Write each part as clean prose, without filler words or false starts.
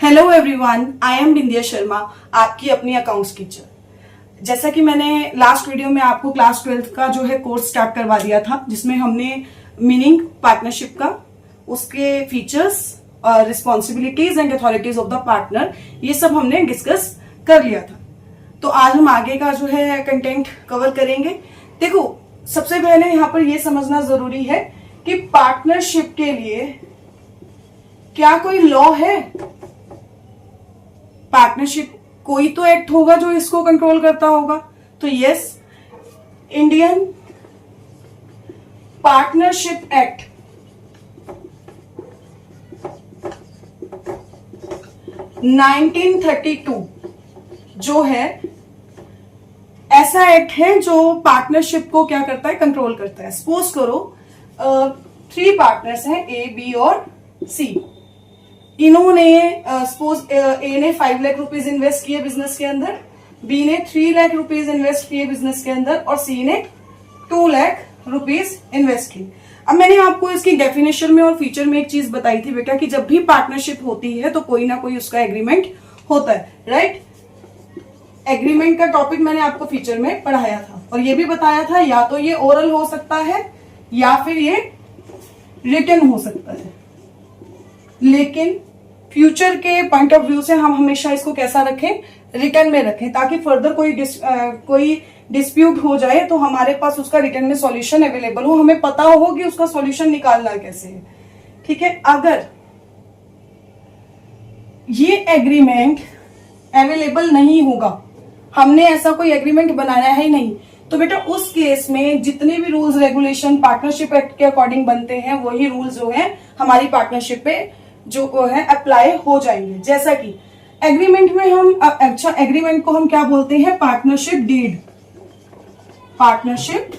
Hello everyone, I am बिंदिया शर्मा, आपकी अपनी accounts teacher. जैसा कि मैंने लास्ट वीडियो में आपको क्लास 12th का जो है कोर्स स्टार्ट करवा दिया था, जिसमें हमने मीनिंग पार्टनरशिप का, उसके features, responsibilities and authorities of the partner, ये सब हमने डिस्कस कर लिया था। तो आज हम आगे का जो है कंटेंट कवर करेंगे। देखो, सबसे पहले यहाँ पर यह समझना जरूरी है कि पार्टनरशिप के लिए क्या कोई लॉ है। पार्टनरशिप कोई तो एक्ट होगा जो इसको कंट्रोल करता होगा। तो यस, इंडियन पार्टनरशिप एक्ट 1932 जो है, ऐसा एक्ट है जो पार्टनरशिप को क्या करता है, कंट्रोल करता है। सपोज करो 3 पार्टनर्स हैं, ए, बी और सी। इन्होंने सपोज ए ने 5 लाख रुपीज इन्वेस्ट किए बिजनेस के अंदर, बी ने 3 लाख रुपीज इन्वेस्ट किए बिजनेस के अंदर और सी ने 2 लाख रुपीज इन्वेस्ट किए। अब मैंने आपको इसकी डेफिनेशन में और फीचर में एक चीज बताई थी बेटा कि जब भी पार्टनरशिप होती है तो कोई ना कोई उसका एग्रीमेंट होता है, राइट। एग्रीमेंट का टॉपिक मैंने आपको फीचर में पढ़ाया था और ये भी बताया था या तो ये ओरल हो सकता है या फिर ये रिटन हो सकता है। लेकिन फ्यूचर के पॉइंट ऑफ व्यू से हम हमेशा इसको कैसा रखें, रिटर्न में रखें, ताकि फर्दर कोई डिस्प्यूट हो जाए तो हमारे पास उसका रिटर्न में सॉल्यूशन अवेलेबल हो, हमें पता हो कि उसका सॉल्यूशन निकालना कैसे है। ठीक है, अगर ये एग्रीमेंट अवेलेबल नहीं होगा, हमने ऐसा कोई एग्रीमेंट बनाया ही नहीं, तो बेटा उस केस में जितने भी रूल्स रेगुलेशन पार्टनरशिप एक्ट के अकॉर्डिंग बनते हैं वही रूल्स जो है हमारी पार्टनरशिप पे जो है अप्लाई हो जाएंगे। जैसा कि एग्रीमेंट में हम एग्रीमेंट को हम क्या बोलते हैं, पार्टनरशिप डीड। पार्टनरशिप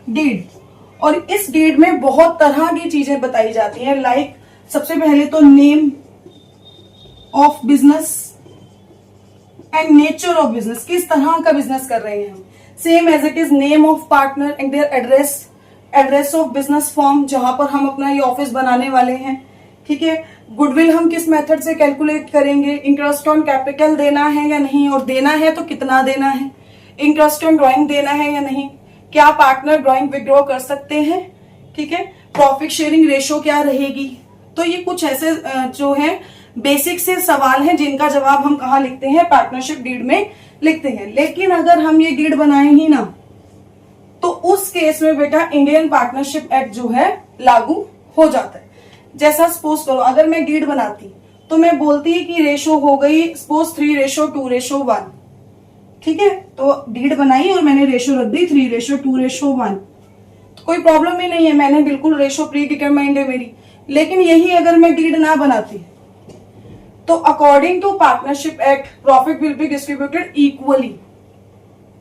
डीड, और इस डीड में बहुत तरह की चीजें बताई जाती हैं। लाइक सबसे पहले तो name of business and nature of business, किस तरह का बिजनेस कर रहे हैं हम। Same as it is name of partner and their address of business form, जहां पर हम अपना ये ऑफिस बनाने वाले हैं। ठीक है, गुडविल हम किस मेथड से कैलकुलेट करेंगे, इंटरेस्ट ऑन कैपिटल देना है या नहीं, और देना है तो कितना देना है, इंटरेस्ट ऑन ड्राइंग देना है या नहीं, क्या पार्टनर ड्राइंग विड्रॉ कर सकते हैं। ठीक है, प्रॉफिट शेयरिंग रेशो क्या रहेगी। तो ये कुछ ऐसे जो है बेसिक से सवाल हैं जिनका जवाब हम कहाँ लिखते हैं, पार्टनरशिप डीड में लिखते हैं। लेकिन अगर हम ये डीड बनाए ही ना तो उस केस में बेटा इंडियन पार्टनरशिप एक्ट जो है लागू हो जाता है। जैसा सपोज करो अगर मैं डीड बनाती तो मैं बोलती कि रेशो हो गई सपोज 3:2:1। ठीक है, तो डीड बनाई और मैंने रेशो रख दी 3:2:1, तो कोई प्रॉब्लम ही नहीं है, मैंने बिल्कुल रेशो प्री डिटरमाइंड है मेरी। लेकिन यही अगर मैं डीड ना बनाती तो according to partnership act profit will be distributed equally.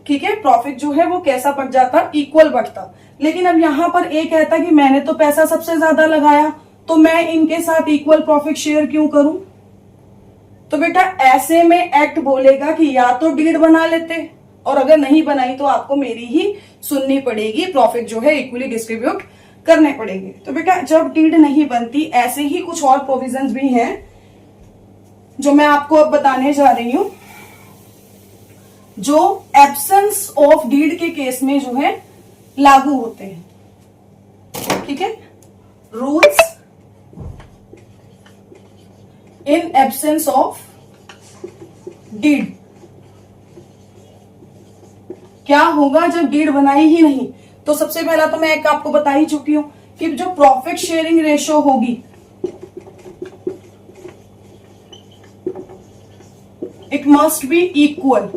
ठीक है, प्रॉफिट जो है वो कैसा बढ़ जाता, इक्वल बढ़ता। लेकिन अब यहां पर एक कहता कि मैंने तो पैसा सबसे ज्यादा लगाया तो मैं इनके साथ इक्वल प्रॉफिट शेयर क्यों करूं। तो बेटा ऐसे में एक्ट बोलेगा कि या तो डीड बना लेते, और अगर नहीं बनाई तो आपको मेरी ही सुननी पड़ेगी, प्रॉफिट जो है इक्वली डिस्ट्रीब्यूट करने पड़ेंगे। तो बेटा जब डीड नहीं बनती, ऐसे ही कुछ और प्रोविजंस भी हैं जो मैं आपको अब बताने जा रही हूं, जो एब्सेंस ऑफ डीड के केस में जो है लागू होते हैं। ठीक है, rules in absence of deed. क्या होगा जब डीड बनाई ही नहीं। तो सबसे पहला तो मैं एक आपको बता ही चुकी हूं कि जो प्रॉफिट शेयरिंग रेशो होगी, it must be equal.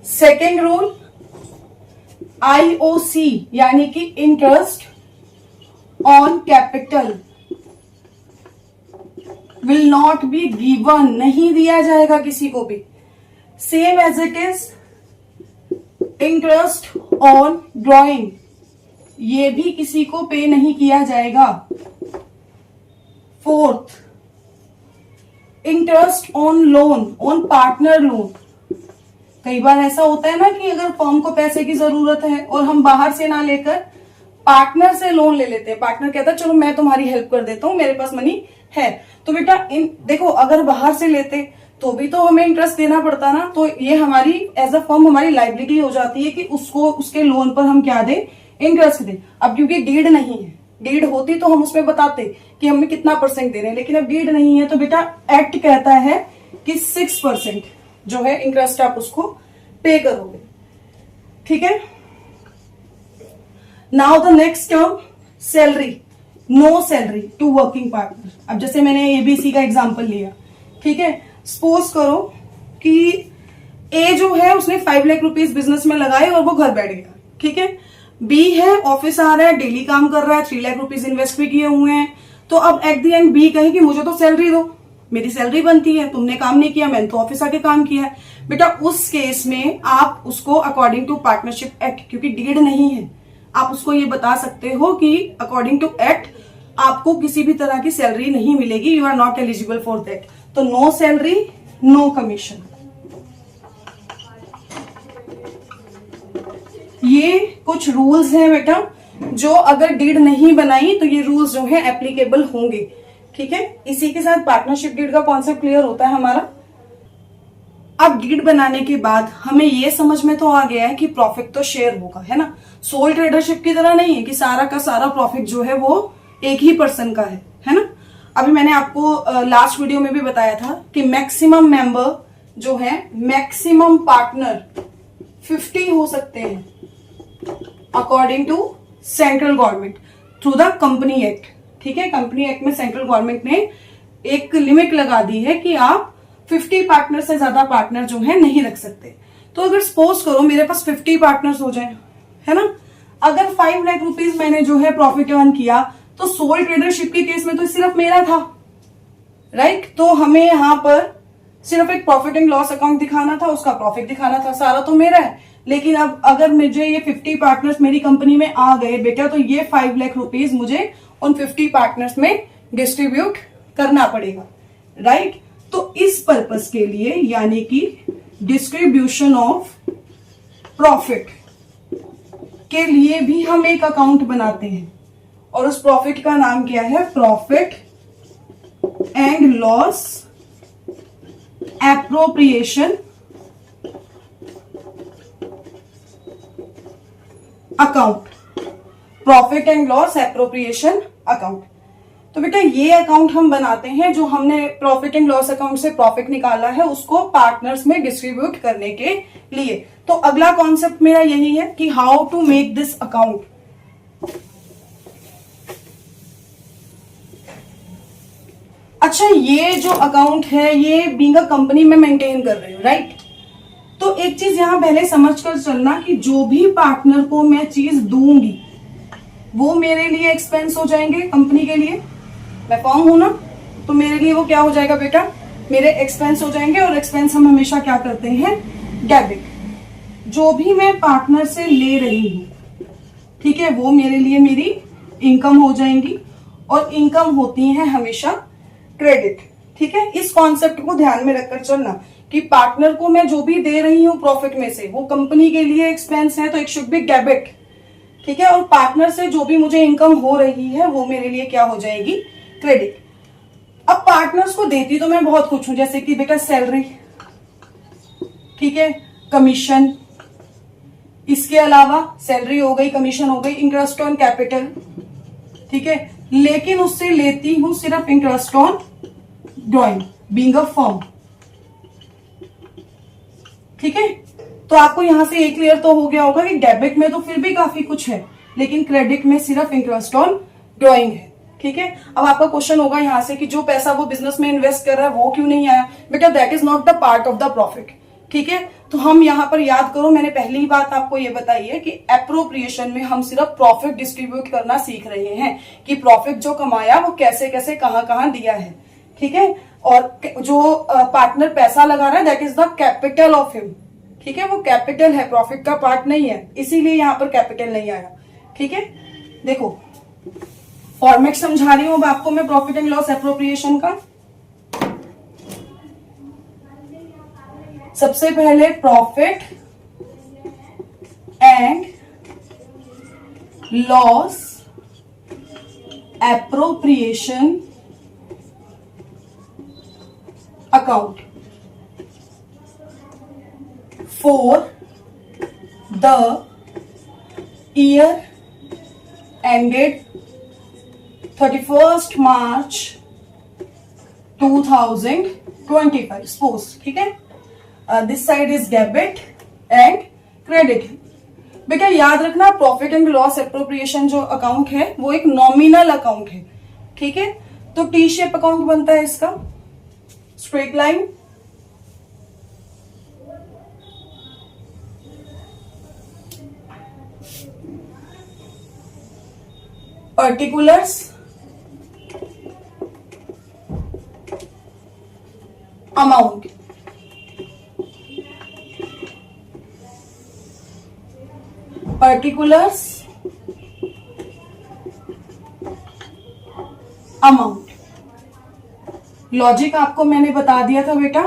Second rule, IOC यानी कि interest on capital will not be given, नहीं दिया जाएगा किसी को भी। Same as it is interest on drawing, ये भी किसी को पे नहीं किया जाएगा। Fourth, interest on loan, on partner loan, कई बार ऐसा होता है ना कि अगर फर्म को पैसे की जरूरत है और हम बाहर से ना लेकर पार्टनर से लोन ले लेते हैं, पार्टनर कहता है चलो मैं तुम्हारी हेल्प कर देता हूँ, मेरे पास मनी है। तो बेटा देखो, अगर बाहर से लेते तो भी तो हमें इंटरेस्ट देना पड़ता ना, तो ये हमारी एज अ फर्म हमारी लाइबिलिटी हो जाती है कि उसको उसके लोन पर हम क्या दें, इंटरेस्ट दें। अब क्योंकि डीड नहीं है, डीड होती तो हम उसमें बताते कि हमें कितना परसेंट दे रहे हैं, लेकिन अब डीड नहीं है तो बेटा एक्ट कहता है कि 6% जो है इंटरेस्ट आप उसको पे करोगे। ठीक है। Now the next term, salary, no salary to working partner. अब जैसे मैंने एबीसी का एग्जांपल लिया, ठीक है, सपोज करो कि ए जो है उसने 5 लाख रुपीज बिजनेस में लगाए और वो घर बैठ गया। ठीक है। बी है, ऑफिस आ रहा है, डेली काम कर रहा है, 3 लाख रुपीज इन्वेस्ट भी किए हुए हैं। तो अब एट द एंड बी कहे कि मुझे तो सैलरी दो, मेरी सैलरी बनती है, तुमने काम नहीं किया, मैंने तो ऑफिस आके काम किया है। बेटा उस केस में आप उसको अकॉर्डिंग टू पार्टनरशिप एक्ट, क्योंकि डीड नहीं है, आप उसको ये बता सकते हो कि अकॉर्डिंग टू एक्ट आपको किसी भी तरह की सैलरी नहीं मिलेगी, you are not eligible for that. तो नो सैलरी, नो कमीशन। ये कुछ रूल्स हैं बेटा, जो अगर डीड नहीं बनाई तो ये रूल्स जो है एप्लीकेबल होंगे। ठीक है। इसी के साथ पार्टनरशिप डीड का कॉन्सेप्ट क्लियर होता है हमारा। अब डीड बनाने के बाद हमें ये समझ में तो आ गया है कि प्रॉफिट तो शेयर होगा, है ना। सोल ट्रेडरशिप की तरह नहीं है कि सारा का सारा प्रॉफिट जो है वो एक ही पर्सन का है ना। अभी मैंने आपको लास्ट वीडियो में भी बताया था कि मैक्सिमम मेंबर जो है, मैक्सिमम पार्टनर 50 हो सकते हैं according to central government through the company act. ठीक है। कंपनी एक्ट में सेंट्रल गवर्नमेंट ने एक लिमिट लगा दी है कि आप 50 पार्टनर से ज्यादा पार्टनर जो है नहीं रख सकते। तो अगर सपोज करो मेरे पास 50 पार्टनर्स हो जाए, है ना, अगर 5 लाख रुपीज मैंने जो है प्रॉफिट अर्न किया, तो सोल ट्रेडरशिप के केस में तो सिर्फ मेरा था, राइट। तो हमें यहां पर सिर्फ एक प्रॉफिट एंड लॉस अकाउंट दिखाना था, उसका प्रॉफिट दिखाना था, सारा तो मेरा है। लेकिन अब अगर मुझे ये 50 पार्टनर्स मेरी कंपनी में आ गए बेटा, तो ये 5 लाख रुपीज मुझे उन 50 पार्टनर्स में डिस्ट्रीब्यूट करना पड़ेगा, राइट। तो इस पर्पस के लिए, यानी कि डिस्ट्रीब्यूशन ऑफ प्रॉफिट के लिए भी हम एक अकाउंट बनाते हैं, और उस प्रॉफिट का नाम क्या है, profit and loss appropriation account. Profit and loss appropriation account. तो बेटा ये अकाउंट हम बनाते हैं, जो हमने प्रॉफिट एंड लॉस अकाउंट से प्रॉफिट निकाला है उसको पार्टनर्स में डिस्ट्रीब्यूट करने के लिए। तो अगला कॉन्सेप्ट मेरा यही है कि how to make this account. अच्छा, ये जो अकाउंट है ये बीइंग अ कंपनी में मेंटेन कर रही हूं, राइट। तो एक चीज यहां पहले समझकर चलना कि जो भी पार्टनर को मैं चीज दूंगी वो मेरे लिए एक्सपेंस हो जाएंगे कंपनी के लिए। मैं फर्म हूं ना, तो मेरे लिए वो क्या हो जाएगा बेटा, मेरे एक्सपेंस हो जाएंगे। और एक्सपेंस हम हमेशा क्या करते हैं, डेबिट। जो भी मैं पार्टनर से ले रही हूं, ठीक है, वो मेरे लिए मेरी इनकम हो जाएंगी, और इनकम होती है हमेशा क्रेडिट। ठीक है। इस कॉन्सेप्ट को ध्यान में रखकर चलना कि पार्टनर को मैं जो भी दे रही हूं प्रॉफिट में से, वो कंपनी के लिए एक्सपेंस है, तो इट शुड बी डेबिट। ठीक है। और पार्टनर से जो भी मुझे इनकम हो रही है वो मेरे लिए क्या हो जाएगी, क्रेडिट। अब पार्टनर्स को देती तो मैं बहुत कुछ हूं, जैसे कि बेटा सैलरी, ठीक है, कमीशन, इसके अलावा सैलरी हो गई, कमीशन हो गई, इंटरेस्ट ऑन कैपिटल, ठीक है। लेकिन उससे लेती हूं सिर्फ interest on drawing, being a firm. ठीक है। तो आपको यहां से एक क्लियर तो हो गया होगा कि डेबिट में तो फिर भी काफी कुछ है, लेकिन क्रेडिट में सिर्फ इंटरेस्ट ऑन ड्रॉइंग है। ठीक है। अब आपका क्वेश्चन होगा यहां से कि जो पैसा वो बिजनेस में इन्वेस्ट कर रहा है वो क्यों नहीं आया। बेटा that is not the part of the profit. ठीक है। तो हम यहां पर याद करो, मैंने पहली बात आपको ये बताई है कि एप्रोप्रिएशन में हम सिर्फ प्रॉफिट डिस्ट्रीब्यूट करना सीख रहे हैं, कि प्रॉफिट जो कमाया वो कैसे कैसे कहां कहां दिया है। ठीक है। और जो पार्टनर पैसा लगा रहा है that is the capital of him. ठीक है। वो कैपिटल है, प्रॉफिट का पार्ट नहीं है, इसीलिए यहां पर कैपिटल नहीं आया। ठीक है। देखो फॉर्मेट समझा रही हूं अब आपको मैं प्रॉफिट एंड लॉस एप्रोप्रिएशन का। सबसे पहले profit and loss appropriation account for the year ended 31st March 2025. Suppose, ठीक है, this side is debit and credit. बेटा याद रखना, प्रॉफिट एंड लॉस एप्रोप्रिएशन जो अकाउंट है वो एक नॉमिनल अकाउंट है. ठीक है, तो टी शेप अकाउंट बनता है इसका. Straight line, particulars, amount. Particulars, amount. Logic आपको मैंने बता दिया था बेटा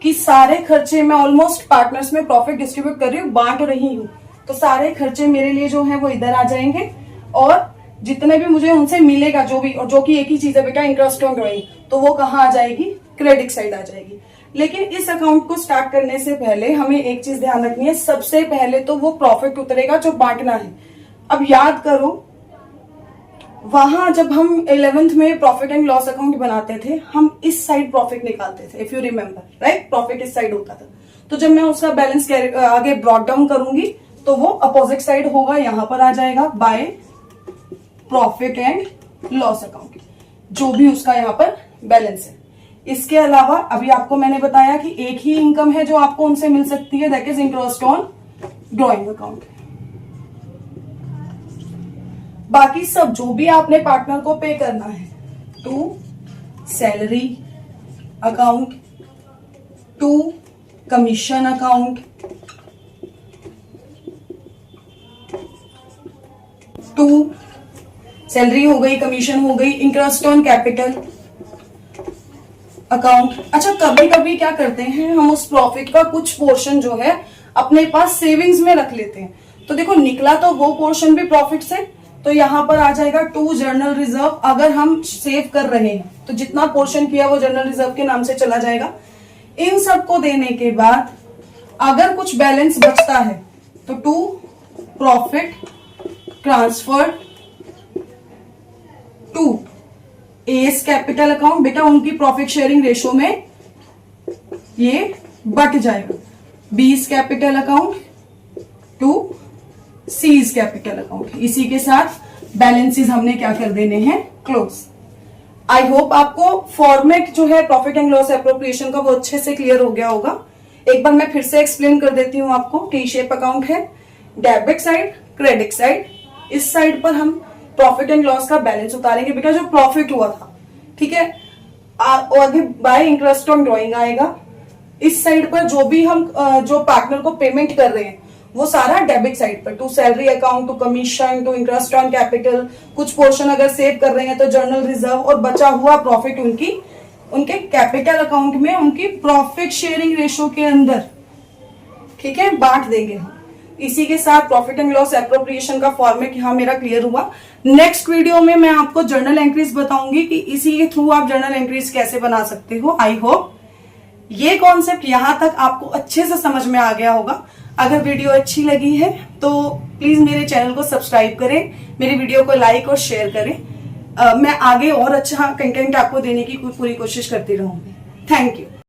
कि सारे खर्चे मैं ऑलमोस्ट पार्टनर्स में प्रॉफिट डिस्ट्रीब्यूट कर रही हूँ, बांट रही हूं, तो सारे खर्चे मेरे लिए जो है वो इधर आ जाएंगे और जितने भी मुझे उनसे मिलेगा जो भी, और जो कि एक ही चीज है बेटा, इंटरेस्ट ऑन ड्रॉइंग, तो वो कहाँ आ जाएगी, क्रेडिट साइड आ जाएगी. लेकिन इस अकाउंट को स्टार्ट करने से पहले हमें एक चीज ध्यान रखनी है, सबसे पहले तो वो प्रॉफिट उतरेगा जो बांटना है. अब याद करो, वहां जब हम 11th में प्रॉफिट एंड लॉस अकाउंट बनाते थे, हम इस साइड प्रॉफिट निकालते थे, if you remember, right. Profit इस साइड होता था. तो जब मैं उसका बैलेंस आगे ब्रॉट डाउन करूंगी तो वो अपोजिट साइड होगा, यहां पर आ जाएगा by profit and loss account, जो भी उसका यहां पर बैलेंस है. इसके अलावा अभी आपको मैंने बताया कि एक ही इनकम है जो आपको उनसे मिल सकती है, that is interest on drawing account. बाकी सब जो भी आपने पार्टनर को पे करना है, to salary account, to commission account, to salary हो गई, कमीशन हो गई, इंटरेस्ट ऑन कैपिटल अकाउंट. अच्छा, कभी कभी क्या करते हैं, हम उस प्रॉफिट का कुछ पोर्शन जो है अपने पास सेविंग्स में रख लेते हैं. तो देखो, निकला तो वो पोर्शन भी प्रॉफिट से, तो यहां पर आ जाएगा टू जर्नल रिजर्व. अगर हम सेव कर रहे हैं तो जितना पोर्शन किया वो जर्नल रिजर्व के नाम से चला जाएगा. इन सबको देने के बाद अगर कुछ बैलेंस बचता है तो to profit transfer to S capital account. बेटा उनकी प्रॉफिट शेयरिंग रेशो में ये बट जाएगा. B's capital account to C's capital account. इसी के साथ बैलेंसेस हमने क्या कर देने हैं, क्लोज. आई होप आपको फॉर्मेट जो है प्रॉफिट एंड लॉस एप्रोप्रिएशन का वो अच्छे से क्लियर हो गया होगा. एक बार मैं फिर से एक्सप्लेन कर देती हूं आपको. टी शेप अकाउंट है, डेबिट साइड, क्रेडिट साइड. इस साइड पर हम प्रॉफिट एंड लॉस का बैलेंस उतारेंगे बेटा, जो प्रॉफिट हुआ था. ठीक है, आगे बाय इंटरेस्ट ऑन ड्रॉइंग आएगा. इस साइड पर जो भी हम जो पार्टनर को पेमेंट कर रहे हैं वो सारा डेबिट साइड पर, to salary account, to commission, to interest on capital. कुछ पोर्शन अगर सेव कर रहे हैं तो जर्नल रिजर्व, और बचा हुआ प्रॉफिट उनके कैपिटल अकाउंट में उनकी प्रॉफिट शेयरिंग रेशो के अंदर, ठीक है, बांट देंगे हम. इसी के साथ प्रॉफिट एंड लॉस एप्रोप्रिएशन का फॉर्मेट यहां मेरा क्लियर हुआ. नेक्स्ट वीडियो में मैं आपको जर्नल एंट्रीज बताऊंगी कि इसी के थ्रू आप जर्नल एंट्रीज कैसे बना सकते हो. आई होप ये कॉन्सेप्ट यहां तक आपको अच्छे से समझ में आ गया होगा. अगर वीडियो अच्छी लगी है तो प्लीज मेरे चैनल को सब्सक्राइब करें, मेरी वीडियो को लाइक और शेयर करें. मैं आगे और अच्छा कंटेंट आपको देने की पूरी कोशिश करती रहूंगी. Thank you.